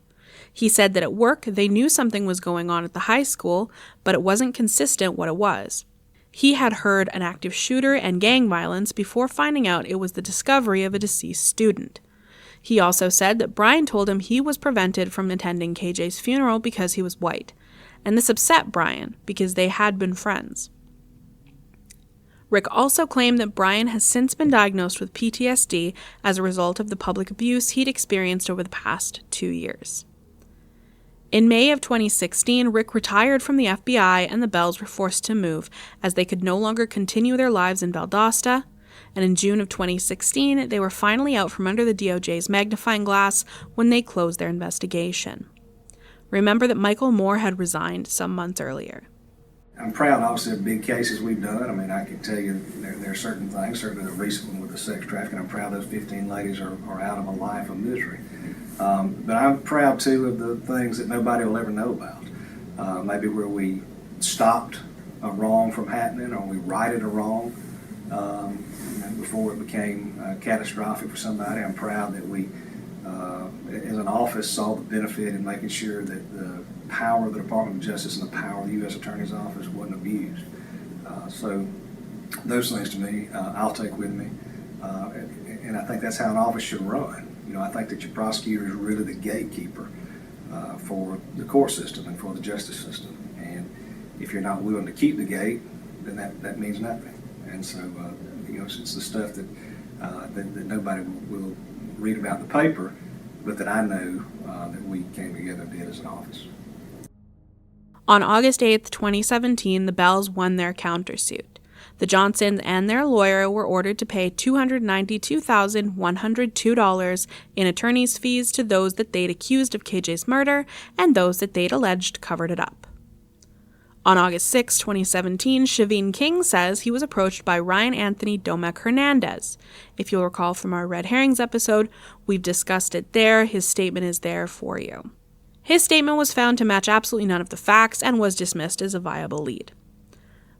He said that at work, they knew something was going on at the high school, but it wasn't consistent what it was. He had heard an active shooter and gang violence before finding out it was the discovery of a deceased student. He also said that Brian told him he was prevented from attending KJ's funeral because he was white, and this upset Brian because they had been friends. Rick also claimed that Brian has since been diagnosed with PTSD as a result of the public abuse he'd experienced over the past 2 years. In May of 2016, Rick retired from the FBI and the Bells were forced to move as they could no longer continue their lives in Valdosta, and in June of 2016, they were finally out from under the DOJ's magnifying glass when they closed their investigation. Remember that Michael Moore had resigned some months earlier. I'm proud, obviously, of big cases we've done. I mean, I can tell you there are certain things, certainly the recent one with the sex trafficking. I'm proud those 15 ladies are out of a life of misery. But I'm proud, too, of the things that nobody will ever know about. Maybe where we stopped a wrong from happening or we righted a wrong before it became catastrophic for somebody. I'm proud that we, as an office, saw the benefit in making sure that the power of the Department of Justice and the power of the U.S. Attorney's Office wasn't abused. So those things to me, I'll take with me. And I think that's how an office should run. You know, I think that your prosecutor is really the gatekeeper for the court system and for the justice system. And if you're not willing to keep the gate, then that means nothing. And so, you know, it's the stuff that nobody will read about in the paper, but that I know that we came together and did as an office. On August 8, 2017, the Bells won their countersuit. The Johnsons and their lawyer were ordered to pay $292,102 in attorney's fees to those that they'd accused of KJ's murder and those that they'd alleged covered it up. On August 6, 2017, Shaveen King says he was approached by Ryan Anthony Domek Hernandez. If you'll recall from our Red Herrings episode, we've discussed it there. His statement is there for you. His statement was found to match absolutely none of the facts and was dismissed as a viable lead.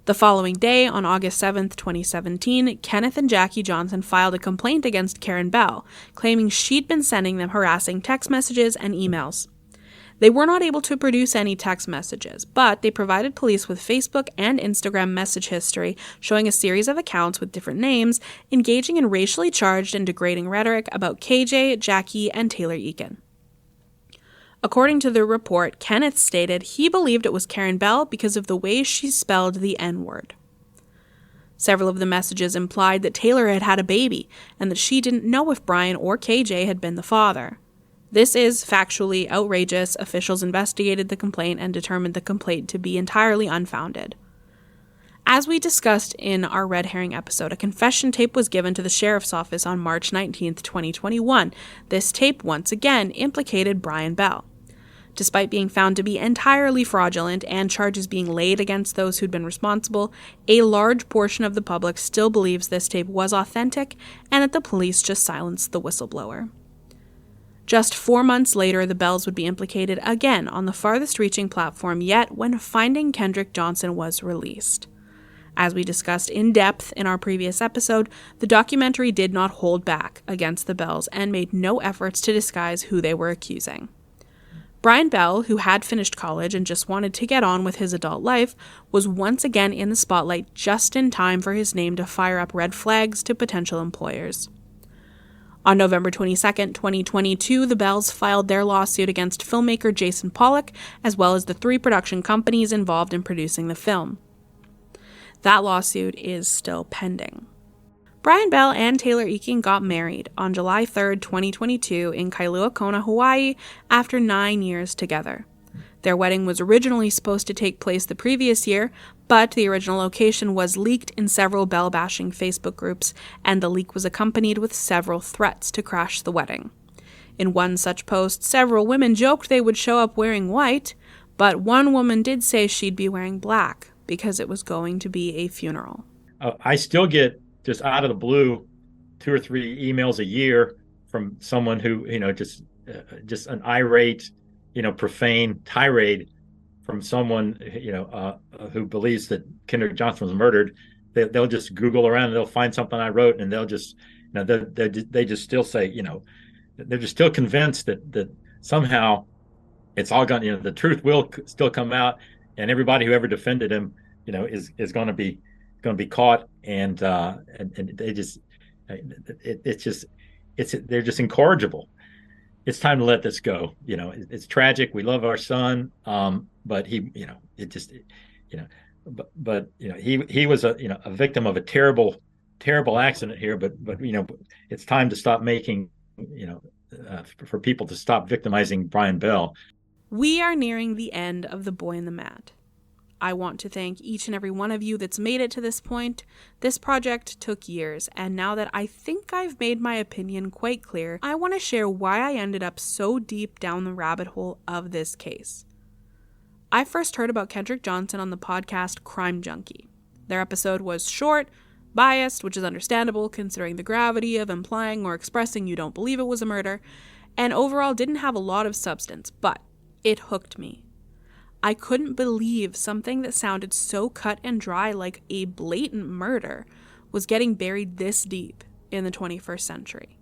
The following day, on August 7, 2017, Kenneth and Jackie Johnson filed a complaint against Karen Bell, claiming she'd been sending them harassing text messages and emails. They were not able to produce any text messages, but they provided police with Facebook and Instagram message history showing a series of accounts with different names engaging in racially charged and degrading rhetoric about KJ, Jackie, and Taylor Eakin. According to the report, Kenneth stated he believed it was Karen Bell because of the way she spelled the N-word. Several of the messages implied that Taylor had had a baby and that she didn't know if Brian or KJ had been the father. This is factually outrageous. Officials investigated the complaint and determined the complaint to be entirely unfounded. As we discussed in our Red Herring episode, a confession tape was given to the sheriff's office on March 19, 2021. This tape once again implicated Brian Bell. Despite being found to be entirely fraudulent and charges being laid against those who'd been responsible, a large portion of the public still believes this tape was authentic and that the police just silenced the whistleblower. Just 4 months later, the Bells would be implicated again on the farthest reaching platform yet when Finding Kendrick Johnson was released. As we discussed in depth in our previous episode, the documentary did not hold back against the Bells and made no efforts to disguise who they were accusing. Brian Bell, who had finished college and just wanted to get on with his adult life, was once again in the spotlight just in time for his name to fire up red flags to potential employers. On November 22, 2022, the Bells filed their lawsuit against filmmaker Jason Pollock, as well as the 3 production companies involved in producing the film. That lawsuit is still pending. Brian Bell and Taylor Eakin got married on July 3rd, 2022 in Kailua Kona, Hawaii, after 9 years together. Their wedding was originally supposed to take place the previous year, but the original location was leaked in several Bell-bashing Facebook groups, and the leak was accompanied with several threats to crash the wedding. In one such post, several women joked they would show up wearing white, but one woman did say she'd be wearing black because it was going to be a funeral. I still get, just out of the blue, 2 or 3 emails a year from someone who, just an irate, profane tirade from someone, who believes that Kendrick Johnson was murdered. They'll just Google around and they'll find something I wrote, and they'll just, they just still say, they're just still convinced that somehow it's all gone, the truth will still come out, and everybody who ever defended him, is going to be caught, and they just, they're just incorrigible. It's time to let this go. It's tragic. We love our son, but he was a victim of a terrible accident here. But it's time to stop making, for people to stop victimizing Brian Bell. We are nearing the end of The Boy in the Mat. I want to thank each and every one of you that's made it to this point. This project took years, and now that I think I've made my opinion quite clear, I want to share why I ended up so deep down the rabbit hole of this case. I first heard about Kendrick Johnson on the podcast Crime Junkie. Their episode was short, biased, which is understandable considering the gravity of implying or expressing you don't believe it was a murder, and overall didn't have a lot of substance, but it hooked me. I couldn't believe something that sounded so cut and dry like a blatant murder was getting buried this deep in the 21st century.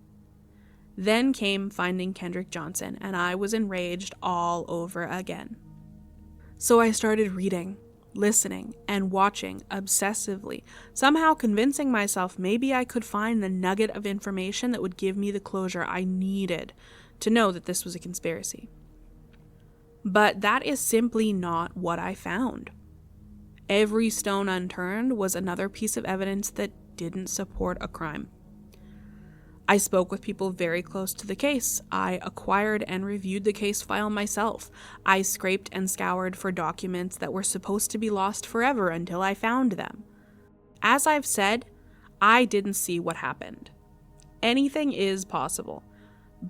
Then came finding Kendrick Johnson, and I was enraged all over again. So I started reading, listening, and watching obsessively, somehow convincing myself maybe I could find the nugget of information that would give me the closure I needed to know that this was a conspiracy. But that is simply not what I found. Every stone unturned was another piece of evidence that didn't support a crime. I spoke with people very close to the case. I acquired and reviewed the case file myself. I scraped and scoured for documents that were supposed to be lost forever until I found them. As I've said, I didn't see what happened. Anything is possible.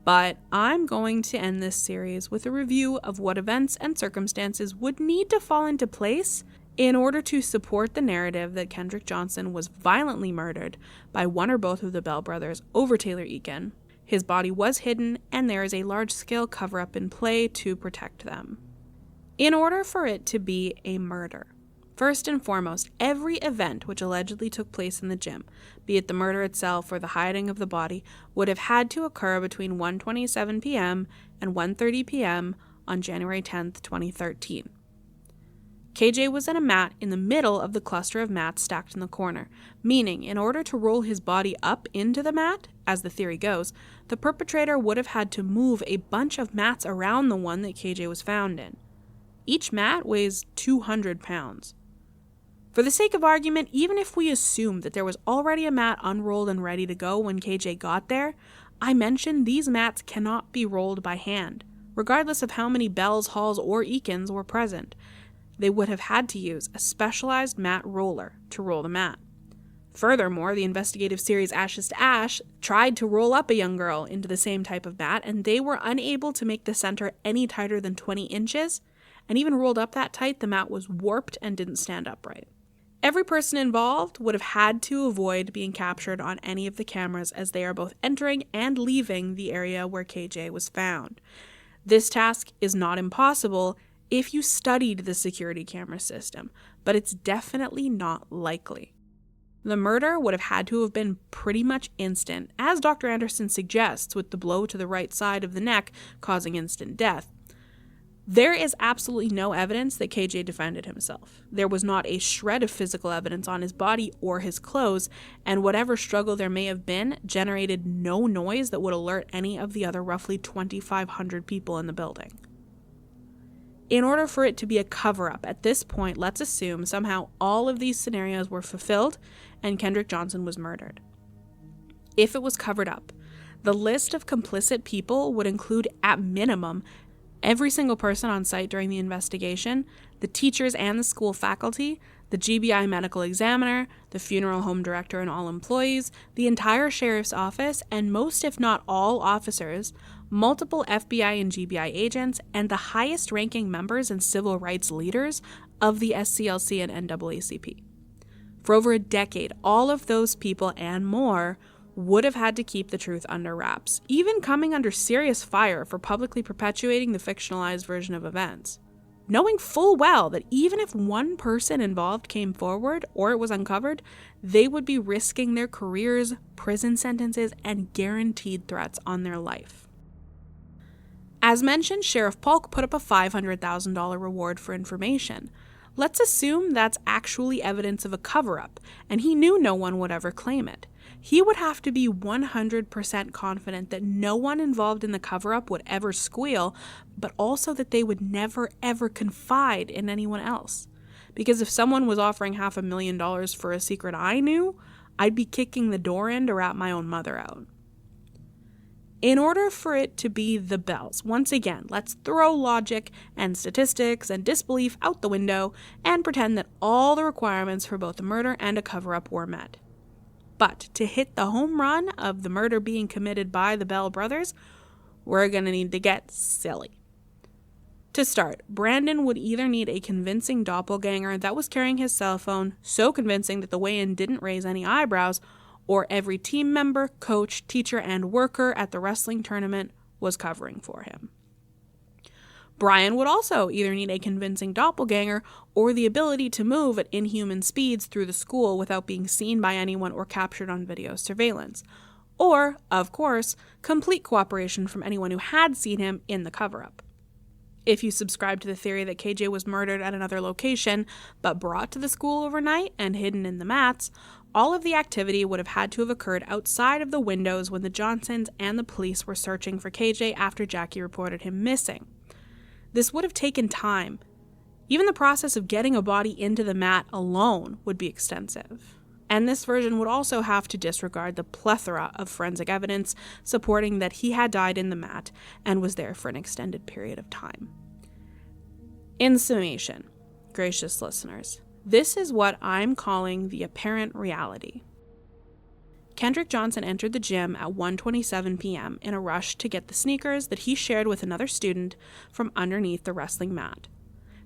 But I'm going to end this series with a review of what events and circumstances would need to fall into place in order to support the narrative that Kendrick Johnson was violently murdered by one or both of the Bell brothers over Taylor Eakin. His body was hidden, and there is a large-scale cover-up in play to protect them. In order for it to be a murder, first and foremost, every event which allegedly took place in the gym, be it the murder itself or the hiding of the body, would have had to occur between 1:27 p.m. and 1:30 p.m. on January 10th, 2013. KJ was in a mat in the middle of the cluster of mats stacked in the corner, meaning in order to roll his body up into the mat, as the theory goes, the perpetrator would have had to move a bunch of mats around the one that KJ was found in. Each mat weighs 200 pounds. For the sake of argument, even if we assume that there was already a mat unrolled and ready to go when KJ got there, I mentioned these mats cannot be rolled by hand, regardless of how many Bells, Halls, or Eakins were present. They would have had to use a specialized mat roller to roll the mat. Furthermore, the investigative series Ashes to Ash tried to roll up a young girl into the same type of mat, and they were unable to make the center any tighter than 20 inches, and even rolled up that tight, the mat was warped and didn't stand upright. Every person involved would have had to avoid being captured on any of the cameras as they are both entering and leaving the area where KJ was found. This task is not impossible if you studied the security camera system, but it's definitely not likely. The murder would have had to have been pretty much instant, as Dr. Anderson suggests, with the blow to the right side of the neck causing instant death. There is absolutely no evidence that KJ defended himself. There was not a shred of physical evidence on his body or his clothes, and whatever struggle there may have been generated no noise that would alert any of the other roughly 2,500 people in the building. In order for it to be a cover-up, at this point, let's assume somehow all of these scenarios were fulfilled and Kendrick Johnson was murdered. if it was covered up. The list of complicit people would include, at minimum, every single person on site during the investigation, the teachers and the school faculty, the GBI medical examiner, the funeral home director and all employees, the entire sheriff's office, and most if not all officers, multiple FBI and GBI agents, and the highest-ranking members and civil rights leaders of the SCLC and NAACP. For over a decade, all of those people and more would have had to keep the truth under wraps, even coming under serious fire for publicly perpetuating the fictionalized version of events, knowing full well that even if one person involved came forward or it was uncovered, they would be risking their careers, prison sentences, and guaranteed threats on their life. As mentioned, Sheriff Polk put up a $500,000 reward for information. Let's assume that's actually evidence of a cover-up, and he knew no one would ever claim it. He would have to be 100% confident that no one involved in the cover-up would ever squeal, but also that they would never ever confide in anyone else. Because if someone was offering $500,000 for a secret I knew, I'd be kicking the door in to rat my own mother out. In order for it to be the Bells, once again, let's throw logic and statistics and disbelief out the window and pretend that all the requirements for both a murder and a cover-up were met. But to hit the home run of the murder being committed by the Bell brothers, we're going to need to get silly. To start, Brandon would either need a convincing doppelganger that was carrying his cell phone, so convincing that the weigh-in didn't raise any eyebrows, or every team member, coach, teacher, and worker at the wrestling tournament was covering for him. Brian would also either need a convincing doppelganger or the ability to move at inhuman speeds through the school without being seen by anyone or captured on video surveillance. Or, of course, complete cooperation from anyone who had seen him in the cover-up. If you subscribe to the theory that KJ was murdered at another location, but brought to the school overnight and hidden in the mats, all of the activity would have had to have occurred outside of the windows when the Johnsons and the police were searching for KJ after Jackie reported him missing. This would have taken time. Even the process of getting a body into the mat alone would be extensive. And this version would also have to disregard the plethora of forensic evidence supporting that he had died in the mat and was there for an extended period of time. In summation, gracious listeners, this is what I'm calling the apparent reality. Kendrick Johnson entered the gym at 1:27 p.m. in a rush to get the sneakers that he shared with another student from underneath the wrestling mat.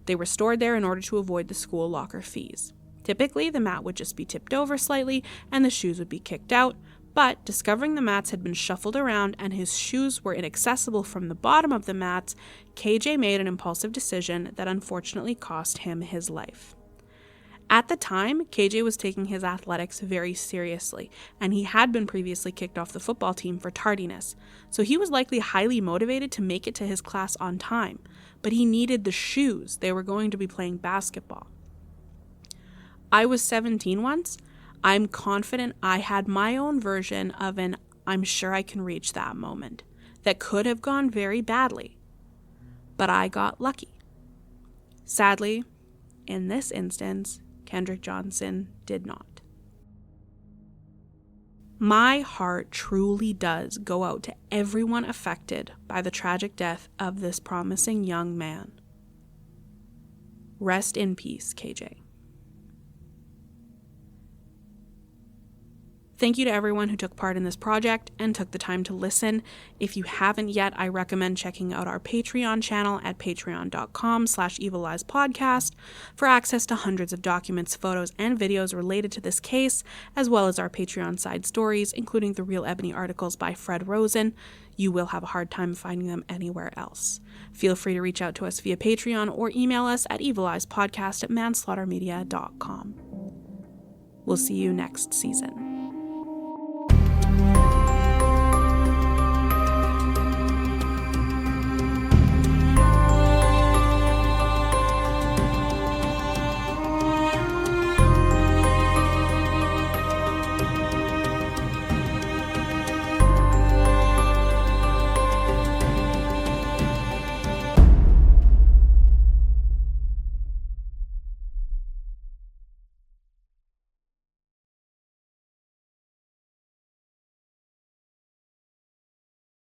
They were stored there in order to avoid the school locker fees. Typically, the mat would just be tipped over slightly and the shoes would be kicked out, but discovering the mats had been shuffled around and his shoes were inaccessible from the bottom of the mats, KJ made an impulsive decision that unfortunately cost him his life. At the time, KJ was taking his athletics very seriously, and he had been previously kicked off the football team for tardiness, so he was likely highly motivated to make it to his class on time, but he needed the shoes. They were going to be playing basketball. I was 17 once. I'm confident I had my own version of an I'm sure I can reach that moment that could have gone very badly, but I got lucky. Sadly, in this instance, Kendrick Johnson did not. My heart truly does go out to everyone affected by the tragic death of this promising young man. Rest in peace, KJ. Thank you to everyone who took part in this project and took the time to listen. If you haven't yet, I recommend checking out our Patreon channel at patreon.com/evilizepodcast for access to hundreds of documents, photos, and videos related to this case, as well as our Patreon side stories, including the Real Ebony articles by Fred Rosen. You will have a hard time finding them anywhere else. Feel free to reach out to us via Patreon or email us at evilizepodcast@manslaughtermedia.com. We'll see you next season.